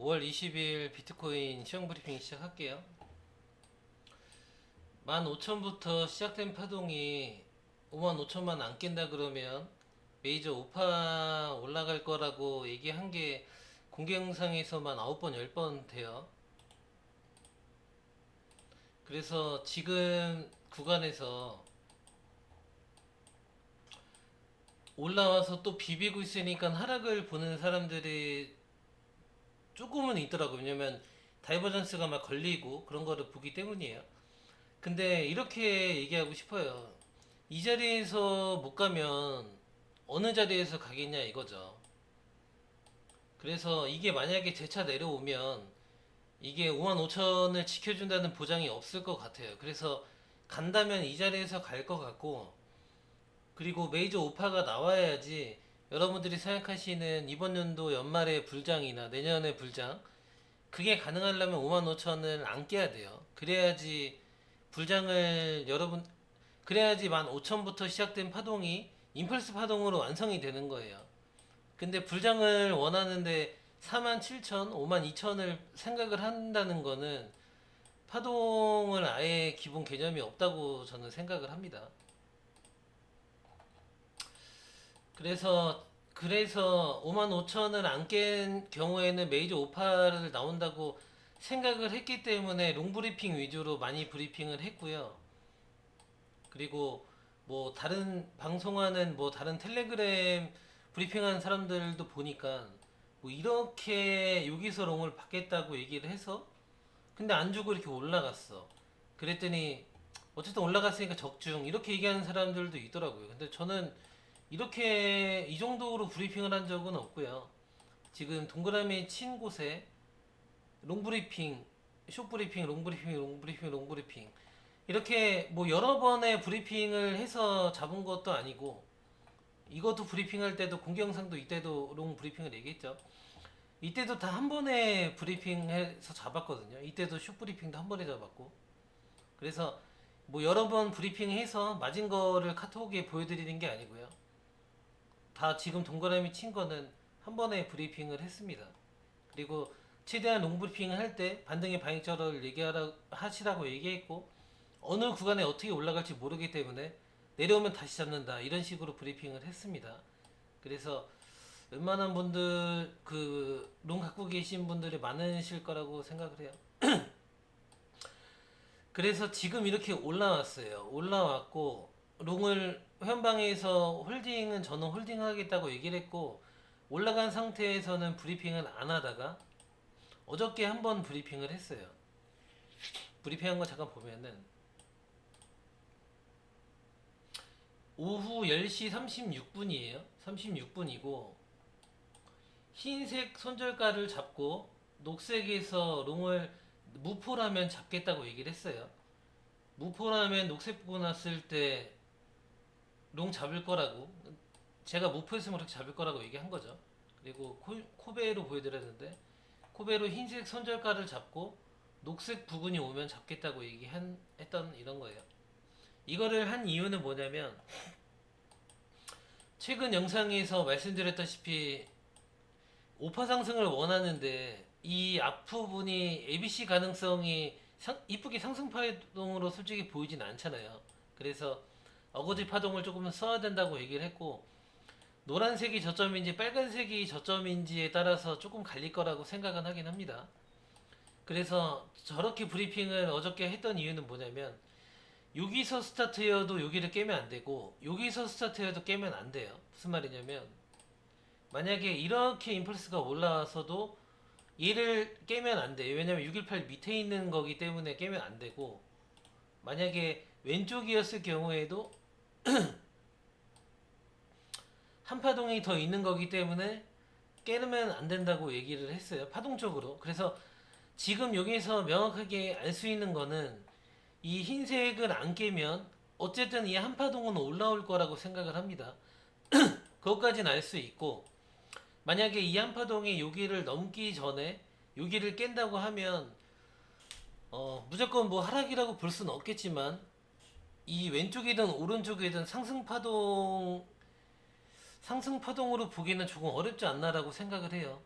5월 20일 비트코인 시황 브리핑 시작할게요. 15,000부터 시작된 파동이 55,000만 안 깬다 그러면 메이저 5파 올라갈 거라고 얘기한 게 공개 영상에서만 9번, 10번 돼요. 그래서 지금 구간에서 올라와서 또 비비고 있으니까 하락을 보는 사람들이 조금은 있더라고요. 왜냐면 다이버전스가 막 걸리고 그런 거를 보기 때문이에요. 근데 이렇게 얘기하고 싶어요. 이 자리에서 못 가면 어느 자리에서 가겠냐 이거죠. 그래서 이게 만약에 재차 내려오면 이게 55,000을 지켜준다는 보장이 없을 것 같아요. 그래서 간다면 이 자리에서 갈 것 같고, 그리고 메이저 오파가 나와야지 여러분들이 생각하시는 이번 연도 연말의 불장이나 내년의 불장, 그게 가능하려면 55,000을 안 깨야 돼요. 그래야지 불장을 여러분, 그래야지 15,000부터 시작된 파동이 임펄스 파동으로 완성이 되는 거예요. 근데 불장을 원하는데 47,000, 52,000을 생각을 한다는 거는 파동을 아예 기본 개념이 없다고 저는 생각을 합니다. 그래서 55,000을 안 깬 경우에는 메이저 오파를 나온다고 생각을 했기 때문에 롱브리핑 위주로 많이 브리핑을 했고요. 그리고 뭐 다른 방송하는 뭐 다른 텔레그램 브리핑하는 사람들도 보니까 뭐 이렇게 여기서 롱을 받겠다고 얘기를 해서 근데 안 주고 이렇게 올라갔어. 그랬더니 어쨌든 올라갔으니까 적중 이렇게 얘기하는 사람들도 있더라고요. 근데 저는 이렇게 이 정도로 브리핑을 한 적은 없고요. 지금 동그라미 친 곳에 롱브리핑, 숏브리핑, 롱브리핑, 롱브리핑, 롱브리핑 이렇게 뭐 여러 번의 브리핑을 해서 잡은 것도 아니고 이것도 브리핑할 때도 공개 영상도 이때도 롱 브리핑을 얘기했죠. 이때도 다 한 번에 브리핑해서 잡았거든요. 이때도 숏 브리핑도 한 번에 잡았고 그래서 뭐 여러 번 브리핑해서 맞은 거를 카톡에 보여드리는 게 아니고요. 다 지금 동그라미 친 거는 한 번에 브리핑을 했습니다. 그리고 최대한 롱 브리핑을 할 때 반등의 방향절을 하시라고 얘기했고 어느 구간에 어떻게 올라갈지 모르기 때문에 내려오면 다시 잡는다 이런 식으로 브리핑을 했습니다. 그래서 웬만한 분들 그 롱 갖고 계신 분들이 많으실 거라고 생각을 해요. 그래서 지금 이렇게 올라왔어요. 올라왔고 롱을 현방에서 홀딩은 저는 홀딩하겠다고 얘기를 했고 올라간 상태에서는 브리핑을 안 하다가 어저께 한번 브리핑을 했어요. 브리핑한 거 잠깐 보면은 오후 10시 36분이에요. 36분이고 흰색 손절가를 잡고 녹색에서 롱을 무포라면 잡겠다고 얘기를 했어요. 무포라면 녹색 보고 났을 때 롱 잡을 거라고 제가 무포했으면 그렇게 잡을 거라고 얘기한 거죠. 그리고 코베로 보여드렸는데 코베로 흰색 손절가를 잡고 녹색 부근이 오면 잡겠다고 했던 이런 거예요. 이거를 한 이유는 뭐냐면 최근 영상에서 말씀드렸다시피 오파 상승을 원하는데 이 앞부분이 ABC 가능성이 이쁘게 상승 파동으로 솔직히 보이진 않잖아요. 그래서 어거지 파동을 조금 써야 된다고 얘기를 했고 노란색이 저점인지 빨간색이 저점인지에 따라서 조금 갈릴 거라고 생각은 하긴 합니다. 그래서 저렇게 브리핑을 어저께 했던 이유는 뭐냐면 여기서 스타트여도 여기를 깨면 안 되고 여기서 스타트여도 깨면 안 돼요. 무슨 말이냐면 만약에 이렇게 임펄스가 올라와서도 얘를 깨면 안 돼. 왜냐면 618 밑에 있는 거기 때문에 깨면 안 되고 만약에 왼쪽이었을 경우에도 한 파동이 더 있는 거기 때문에 깨면 안 된다고 얘기를 했어요. 파동적으로. 그래서 지금 여기서 명확하게 알 수 있는 거는 이 흰색을 안 깨면 어쨌든 이 한 파동은 올라올 거라고 생각을 합니다. 그것까지는 알 수 있고 만약에 이 한 파동이 여기를 넘기 전에 여기를 깬다고 하면 무조건 뭐 하락이라고 볼 수는 없겠지만 이 왼쪽이든 오른쪽이든 상승 파동으로 보기는 조금 어렵지 않나라고 생각을 해요.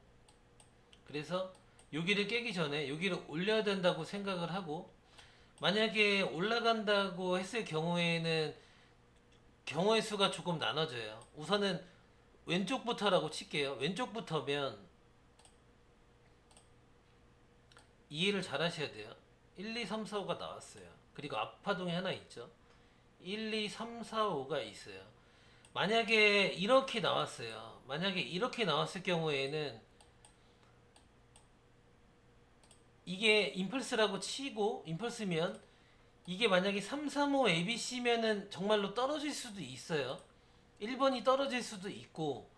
그래서 여기를 깨기 전에 여기를 올려야 된다고 생각을 하고, 만약에 올라간다고 했을 경우에는 경우의 수가 조금 나눠져요. 우선은 왼쪽부터라고 칠게요. 왼쪽부터면 이해를 잘 하셔야 돼요. 1, 2, 3, 4, 5가 나왔어요. 그리고 앞파동이 하나 있죠. 1, 2, 3, 4, 5가 있어요. 만약에 이렇게 나왔어요. 만약에 이렇게 나왔을 경우에는 이게 임펄스라고 치고, 임펄스면 이게 만약에 3, 3, 5, ABC면은 정말로 떨어질 수도 있어요. 1번이 떨어질 수도 있고,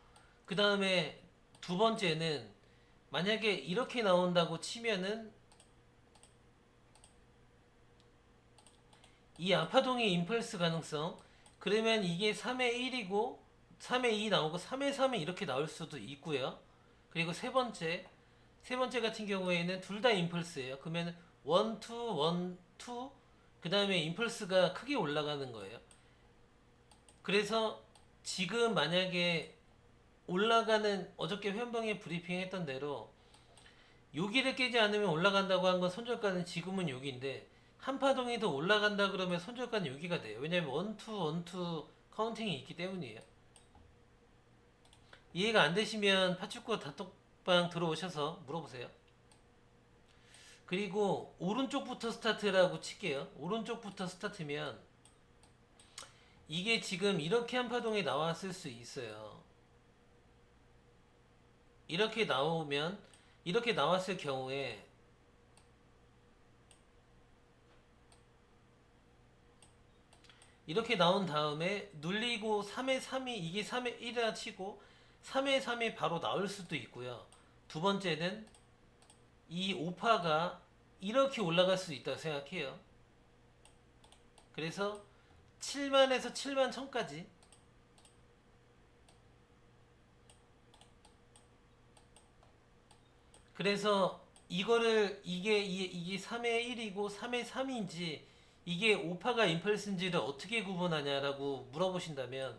그 다음에 두 번째는 만약에 이렇게 나온다고 치면은 이 아파동의 임펄스 가능성, 그러면 이게 3의 1이고 3의 2 나오고 3의 3이 이렇게 나올 수도 있고요. 그리고 세 번째 같은 경우에는 둘 다 임펄스예요. 그러면 1, 2, 1, 2, 그 다음에 임펄스가 크게 올라가는 거예요. 그래서 지금 만약에 올라가는, 어저께 회원방에 브리핑 했던 대로 여기를 깨지 않으면 올라간다고 한 건 손절가는 지금은 여기인데, 한 파동이 더 올라간다 그러면 손절가는 여기가 돼요. 왜냐면 원투 원투 카운팅이 있기 때문이에요. 이해가 안 되시면 파축구 단톡방 들어오셔서 물어보세요. 그리고 오른쪽부터 스타트라고 칠게요. 오른쪽부터 스타트면 이게 지금 이렇게 한 파동이 나왔을 수 있어요. 이렇게 나오면, 이렇게 나왔을 경우에 이렇게 나온 다음에 눌리고 3의 3이, 이게 3의 1이라 치고 3의 3이 바로 나올 수도 있고요. 두 번째는 이 오파가 이렇게 올라갈 수 있다고 생각해요. 그래서 7만에서 7만 1000까지, 그래서 이거를 이게 3의 1이고 3의 3인지 이게 오파가 임펄스인지를 어떻게 구분하냐라고 물어보신다면,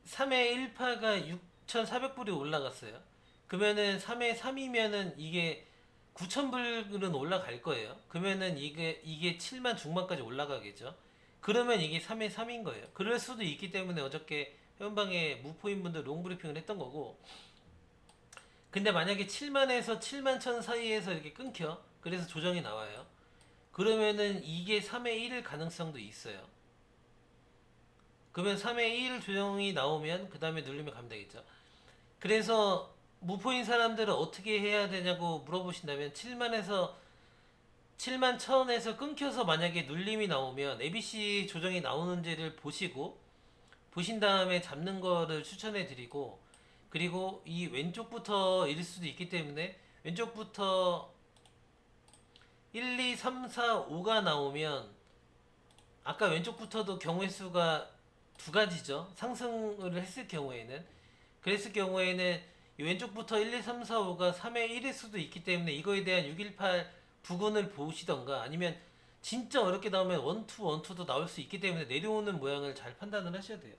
3의 1파가 6,400불이 올라갔어요. 그러면은 3의 3이면은 이게 9,000불은 올라갈 거예요. 그러면은 이게 7만 중반까지 올라가겠죠. 그러면 이게 3의 3인 거예요. 그럴 수도 있기 때문에 어저께 회원방에 무포인 분들 롱브리핑을 했던 거고, 근데 만약에 7만에서 7만 1000 사이에서 이렇게 끊겨, 그래서 조정이 나와요. 그러면은 이게 3의 1일 가능성도 있어요. 그러면 3의 1 조정이 나오면 그 다음에 누르면 가면 되겠죠. 그래서 무포인 사람들은 어떻게 해야 되냐고 물어보신다면, 7만 1000에서 끊겨서 만약에 눌림이 나오면 ABC 조정이 나오는지를 보신 다음에 잡는 거를 추천해 드리고, 그리고 이 왼쪽부터 일 수도 있기 때문에 왼쪽부터 1, 2, 3, 4, 5가 나오면, 아까 왼쪽부터도 경우의 수가 두 가지죠. 상승을 했을 경우에는, 그랬을 경우에는 이 왼쪽부터 1, 2, 3, 4, 5가 3의 1일 수도 있기 때문에 이거에 대한 618 부근을 보시던가, 아니면 진짜 어렵게 나오면 1, 2, 1, 2도 나올 수 있기 때문에 내려오는 모양을 잘 판단을 하셔야 돼요.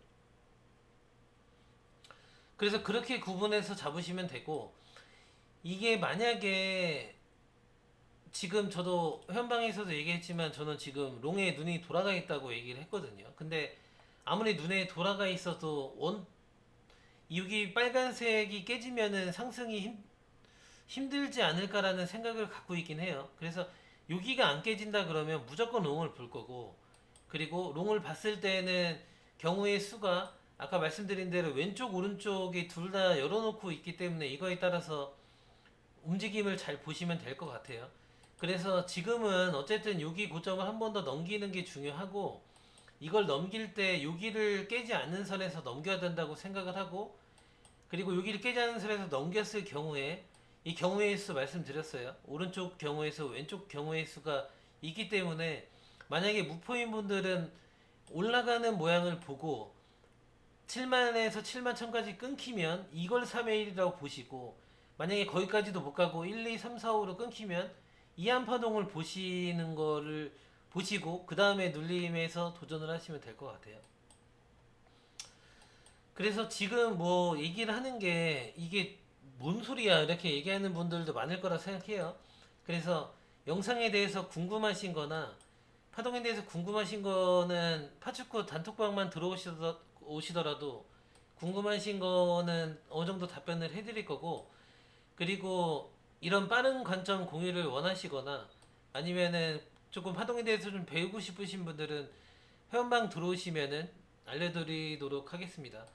그래서 그렇게 구분해서 잡으시면 되고, 이게 만약에 지금 저도 현방에서도 얘기했지만 저는 지금 롱에 눈이 돌아가 있다고 얘기를 했거든요. 근데 아무리 눈에 돌아가 있어도 여기 빨간색이 깨지면은 상승이 힘들지 않을까라는 생각을 갖고 있긴 해요. 그래서 여기가 안 깨진다 그러면 무조건 롱을 볼 거고, 그리고 롱을 봤을 때는 경우의 수가 아까 말씀드린 대로 왼쪽 오른쪽이 둘 다 열어놓고 있기 때문에 이거에 따라서 움직임을 잘 보시면 될 것 같아요. 그래서 지금은 어쨌든 여기 고점을 한 번 더 넘기는 게 중요하고, 이걸 넘길 때 여기를 깨지 않는 선에서 넘겨야 된다고 생각을 하고, 그리고 여기를 깨지 않는 선에서 넘겼을 경우에 이 경우의 수 말씀드렸어요. 오른쪽 경우의 수, 왼쪽 경우의 수가 있기 때문에 만약에 무포인 분들은 올라가는 모양을 보고 7만에서 7만 1000까지 끊기면 이걸 3의 1이라고 보시고, 만약에 거기까지도 못 가고 1, 2, 3, 4, 5로 끊기면 이 한파동을 보시는 거를 보시고 그 다음에 눌림에서 도전을 하시면 될 것 같아요. 그래서 지금 뭐 얘기를 하는 게, 이게 뭔 소리야 이렇게 얘기하는 분들도 많을 거라 생각해요. 그래서 영상에 대해서 궁금하신 거나 파동에 대해서 궁금하신 거는 파축구 단톡방만 들어오시더라도 궁금하신 거는 어느 정도 답변을 해드릴 거고, 그리고 이런 빠른 관점 공유를 원하시거나 아니면은 조금 파동에 대해서 좀 배우고 싶으신 분들은 회원방 들어오시면은 알려드리도록 하겠습니다.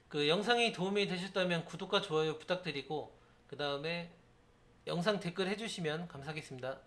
그 영상이 도움이 되셨다면 구독과 좋아요 부탁드리고, 그 다음에 영상 댓글 해주시면 감사하겠습니다.